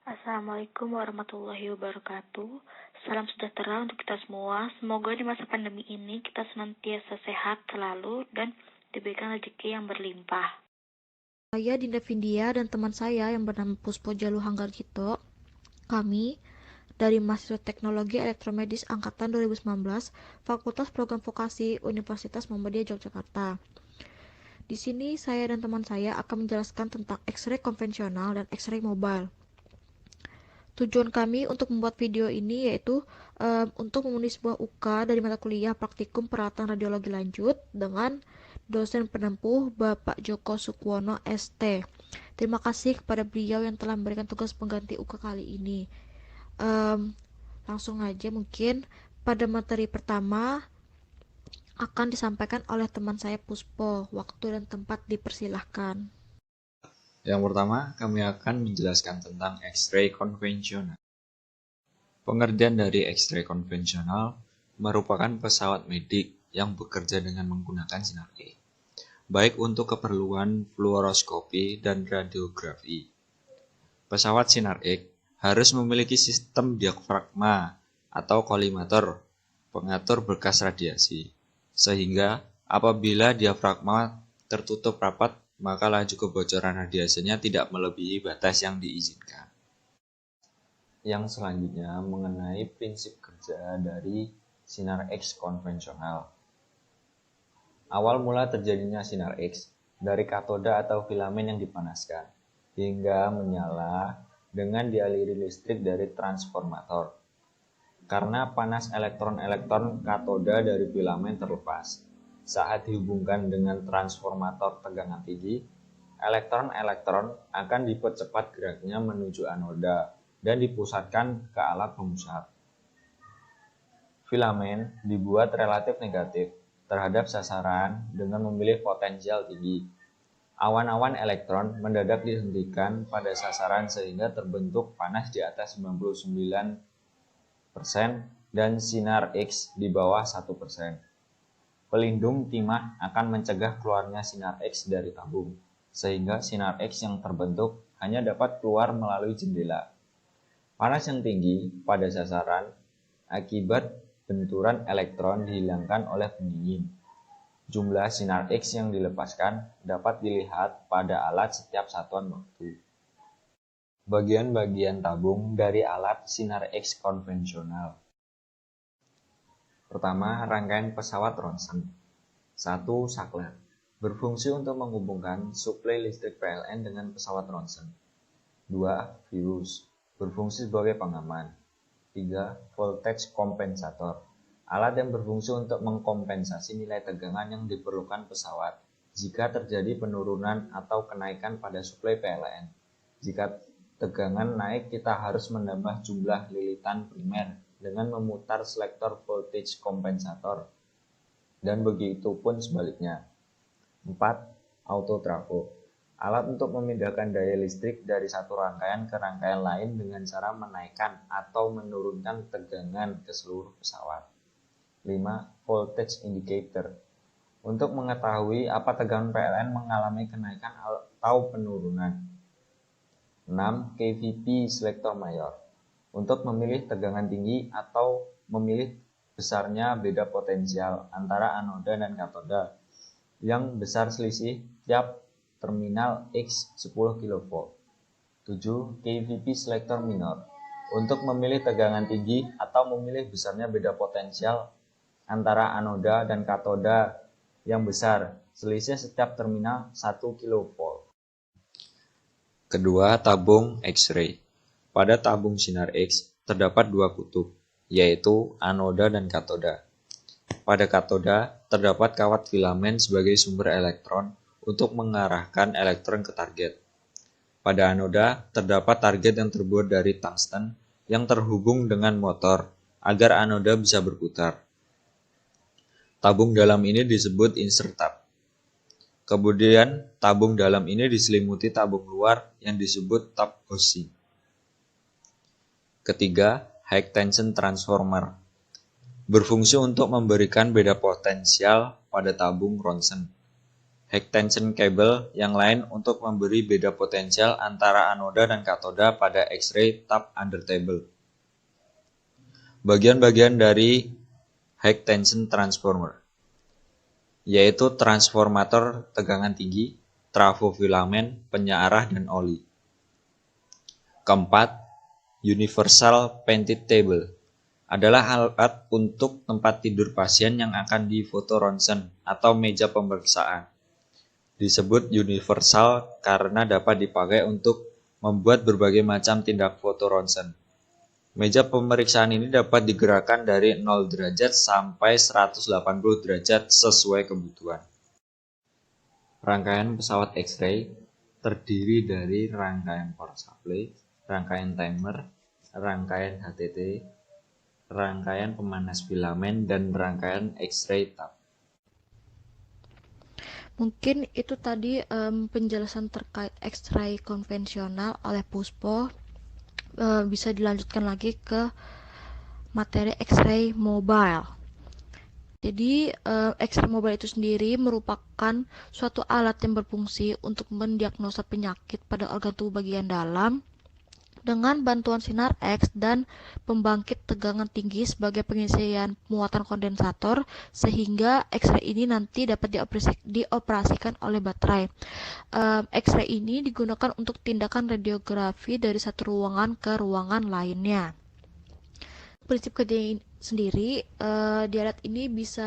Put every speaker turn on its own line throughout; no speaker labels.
Assalamualaikum warahmatullahi wabarakatuh. Salam sejahtera untuk kita semua. Semoga di masa pandemi ini kita senantiasa sehat selalu dan diberikan rezeki yang berlimpah.
Saya Dinda Vindia dan teman saya yang bernama Puspo Jalu Hanggarjito. Kami dari Mahasiswa Teknologi Elektromedis Angkatan 2019, Fakultas Program Vokasi Universitas Muhammadiyah Yogyakarta. Di sini saya dan teman saya akan menjelaskan tentang X-ray konvensional dan X-ray mobile. Tujuan kami untuk membuat video ini yaitu untuk memenuhi sebuah UK dari mata kuliah Praktikum Peralatan Radiologi Lanjut dengan dosen penempuh Bapak Joko Sukwono ST. Terima kasih kepada beliau yang telah memberikan tugas pengganti UK kali ini. Langsung aja mungkin pada materi pertama akan disampaikan oleh teman saya Puspo. Waktu dan tempat dipersilahkan.
Yang pertama, kami akan menjelaskan tentang X-ray konvensional. Pengertian dari X-ray konvensional merupakan pesawat medik yang bekerja dengan menggunakan sinar X, baik untuk keperluan fluoroskopi dan radiografi. Pesawat sinar X harus memiliki sistem diafragma atau kolimator, pengatur berkas radiasi, sehingga apabila diafragma tertutup rapat, maka laju kebocoran radiasinya tidak melebihi batas yang diizinkan. Yang selanjutnya mengenai prinsip kerja dari sinar X konvensional. Awal mula terjadinya sinar X dari katoda atau filamen yang dipanaskan, hingga menyala dengan dialiri listrik dari transformator. Karena panas elektron-elektron katoda dari filamen terlepas, saat dihubungkan dengan transformator tegangan tinggi, elektron-elektron akan dipercepat geraknya menuju anoda dan dipusatkan ke alat pemusat. Filamen dibuat relatif negatif terhadap sasaran dengan memilih potensial tinggi. Awan-awan elektron mendadak dihentikan pada sasaran sehingga terbentuk panas di atas 99% dan sinar X di bawah 1%. Pelindung timah akan mencegah keluarnya sinar X dari tabung, sehingga sinar X yang terbentuk hanya dapat keluar melalui jendela. Panas yang tinggi pada sasaran akibat benturan elektron dihilangkan oleh pendingin. Jumlah sinar X yang dilepaskan dapat dilihat pada alat setiap satuan waktu. Bagian-bagian tabung dari alat sinar X konvensional. Pertama, rangkaian pesawat ronsen. 1. Saklar. Berfungsi untuk menghubungkan suplai listrik PLN dengan pesawat ronsen. 2. Virus. Berfungsi sebagai pengaman. 3. Voltage kompensator. Alat yang berfungsi untuk mengkompensasi nilai tegangan yang diperlukan pesawat jika terjadi penurunan atau kenaikan pada suplai PLN. Jika tegangan naik, kita harus menambah jumlah lilitan primer dengan memutar selektor voltage kompensator, dan begitu pun sebaliknya. 4. Autotrafo. Alat untuk memindahkan daya listrik dari satu rangkaian ke rangkaian lain dengan cara menaikkan atau menurunkan tegangan ke seluruh pesawat. 5. Voltage indicator. Untuk mengetahui apa tegangan PLN mengalami kenaikan atau penurunan. 6. KVP selektor mayor. Untuk memilih tegangan tinggi atau memilih besarnya beda potensial antara anoda dan katoda yang besar selisih tiap terminal X 10 kV. 7. KVP selektor minor. Untuk memilih tegangan tinggi atau memilih besarnya beda potensial antara anoda dan katoda yang besar selisih setiap terminal 1 kV. Kedua, tabung X-ray. Pada tabung sinar X terdapat dua kutub, yaitu anoda dan katoda. Pada katoda terdapat kawat filamen sebagai sumber elektron untuk mengarahkan elektron ke target. Pada anoda terdapat target yang terbuat dari tungsten yang terhubung dengan motor agar anoda bisa berputar. Tabung dalam ini disebut insert tab. Kemudian, tabung dalam ini diselimuti tabung luar yang disebut tab housing. Ketiga, high tension transformer. Berfungsi untuk memberikan beda potensial pada tabung ronsen. high tension cable yang lain untuk memberi beda potensial antara anoda dan katoda pada X-ray tap under table. Bagian-bagian dari high tension transformer, yaitu transformator tegangan tinggi, trafo filamen, penyaarah, dan oli. Keempat, universal painted table adalah alat untuk tempat tidur pasien yang akan difoto ronsen atau meja pemeriksaan. Disebut universal karena dapat dipakai untuk membuat berbagai macam tindak foto ronsen. Meja pemeriksaan ini dapat digerakkan dari 0 derajat sampai 180 derajat sesuai kebutuhan. Rangkaian pesawat X-ray terdiri dari rangkaian power supply, rangkaian timer, rangkaian HTT, rangkaian pemanas filamen, dan rangkaian X-ray tap.
Mungkin itu tadi penjelasan terkait X-ray konvensional oleh Puspo. Bisa dilanjutkan lagi ke materi X-ray mobile. Jadi X-ray mobile itu sendiri merupakan suatu alat yang berfungsi untuk mendiagnosa penyakit pada organ tubuh bagian dalam dengan bantuan sinar X dan pembangkit tegangan tinggi sebagai pengisian muatan kondensator, sehingga X-ray ini nanti dapat dioperasikan oleh baterai. X-ray ini digunakan untuk tindakan radiografi dari satu ruangan ke ruangan lainnya. Prinsip kerja sendiri di alat ini bisa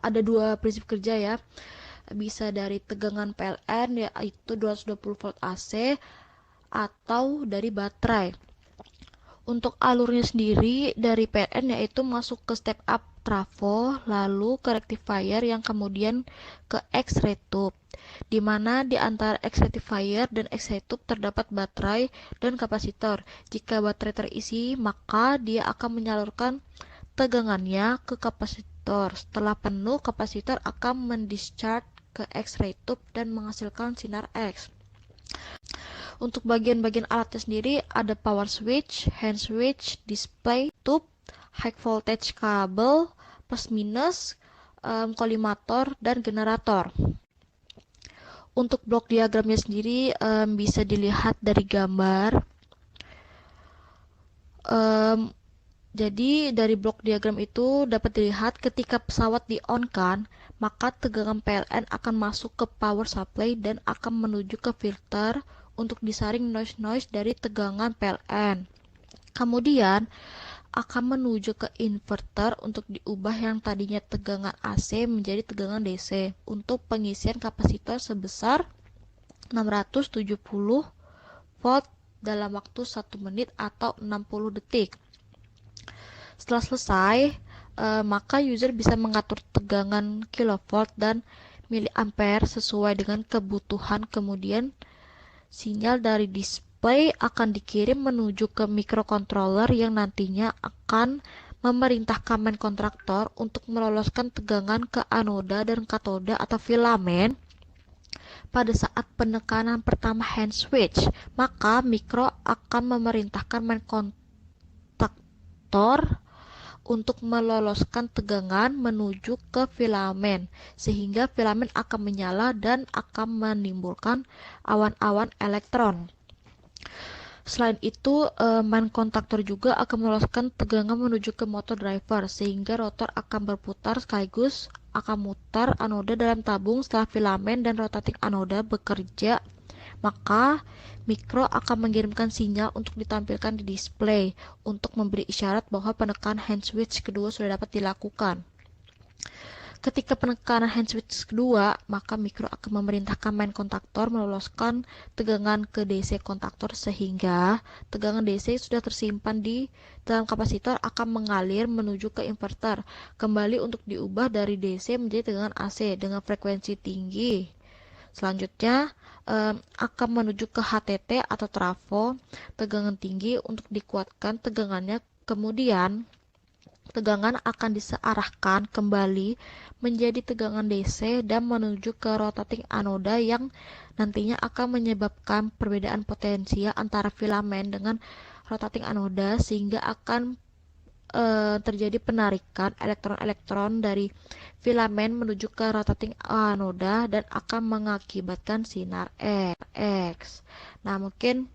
ada dua prinsip kerja ya. Bisa dari tegangan PLN yaitu 220 volt AC atau dari baterai. Untuk alurnya sendiri dari PLN yaitu masuk ke step up trafo, lalu ke rectifier yang kemudian ke X-ray tube, di mana di antara X-rectifier dan X-ray tube terdapat baterai dan kapasitor. Jika baterai terisi, maka dia akan menyalurkan tegangannya ke kapasitor. Setelah penuh, kapasitor akan mendischarge ke X-ray tube dan menghasilkan sinar X. Untuk bagian-bagian alatnya sendiri ada power switch, hand switch, display, tube, high voltage kabel, plus minus, kolimator, dan generator. Untuk blok diagramnya sendiri bisa dilihat dari gambar. Jadi dari blok diagram itu dapat dilihat ketika pesawat di-on-kan, maka tegangan PLN akan masuk ke power supply dan akan menuju ke filter untuk disaring noise-noise dari tegangan PLN. Kemudian akan menuju ke inverter untuk diubah yang tadinya tegangan AC menjadi tegangan DC untuk pengisian kapasitor sebesar 670 volt dalam waktu 1 menit atau 60 detik. Setelah selesai, maka user bisa mengatur tegangan kilovolt dan miliampere sesuai dengan kebutuhan. Kemudian sinyal dari display akan dikirim menuju ke microcontroller yang nantinya akan memerintahkan main kontraktor untuk meloloskan tegangan ke anoda dan katoda atau filamen. Pada saat penekanan pertama hand switch, maka mikro akan memerintahkan main kontaktor untuk meloloskan tegangan menuju ke filamen, sehingga filamen akan menyala dan akan menimbulkan awan-awan elektron. Selain itu, main kontaktor juga akan meloloskan tegangan menuju ke motor driver, sehingga rotor akan berputar sekaligus akan mutar anoda dalam tabung setelah filamen dan rotating anoda bekerja. Maka mikro akan mengirimkan sinyal untuk ditampilkan di display untuk memberi isyarat bahwa penekanan hand switch kedua sudah dapat dilakukan. Ketika penekanan hand switch kedua, maka mikro akan memerintahkan main kontaktor meloloskan tegangan ke DC kontaktor, sehingga tegangan DC sudah tersimpan di dalam kapasitor akan mengalir menuju ke inverter kembali untuk diubah dari DC menjadi tegangan AC dengan frekuensi tinggi. Selanjutnya akan menuju ke HTT atau trafo tegangan tinggi untuk dikuatkan tegangannya. Kemudian tegangan akan disearahkan kembali menjadi tegangan DC dan menuju ke rotating anoda yang nantinya akan menyebabkan perbedaan potensial antara filamen dengan rotating anoda, sehingga akan terjadi penarikan elektron-elektron dari filamen menuju ke rotating anoda dan akan mengakibatkan sinar X. Nah, mungkin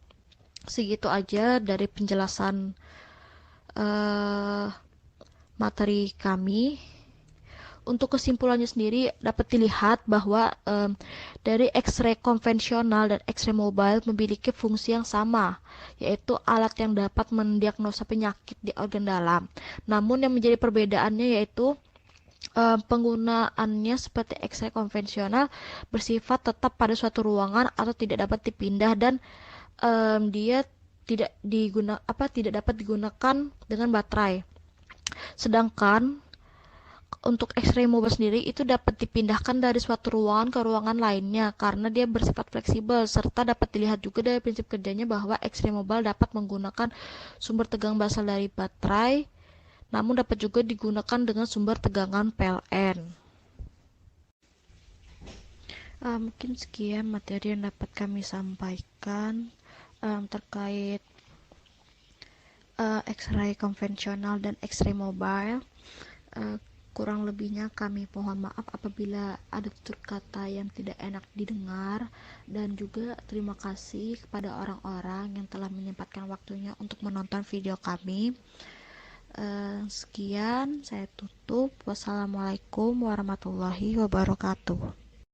segitu aja dari penjelasan materi kami. Untuk kesimpulannya sendiri dapat dilihat bahwa dari X-ray konvensional dan X-ray mobile memiliki fungsi yang sama, yaitu alat yang dapat mendiagnosa penyakit di organ dalam. Namun yang menjadi perbedaannya yaitu penggunaannya seperti X-ray konvensional bersifat tetap pada suatu ruangan atau tidak dapat dipindah, dan dia tidak dapat digunakan dengan baterai. Sedangkan untuk X-ray mobile sendiri itu dapat dipindahkan dari suatu ruangan ke ruangan lainnya karena dia bersifat fleksibel, serta dapat dilihat juga dari prinsip kerjanya bahwa X-ray mobile dapat menggunakan sumber tegangan berasal dari baterai, namun dapat juga digunakan dengan sumber tegangan PLN. Mungkin sekian materi yang dapat kami sampaikan terkait X-ray konvensional dan X-ray mobile. Kurang lebihnya kami mohon maaf apabila ada tutur kata yang tidak enak didengar, dan juga terima kasih kepada orang-orang yang telah menyempatkan waktunya untuk menonton video kami. Sekian, saya tutup. Wassalamualaikum warahmatullahi wabarakatuh.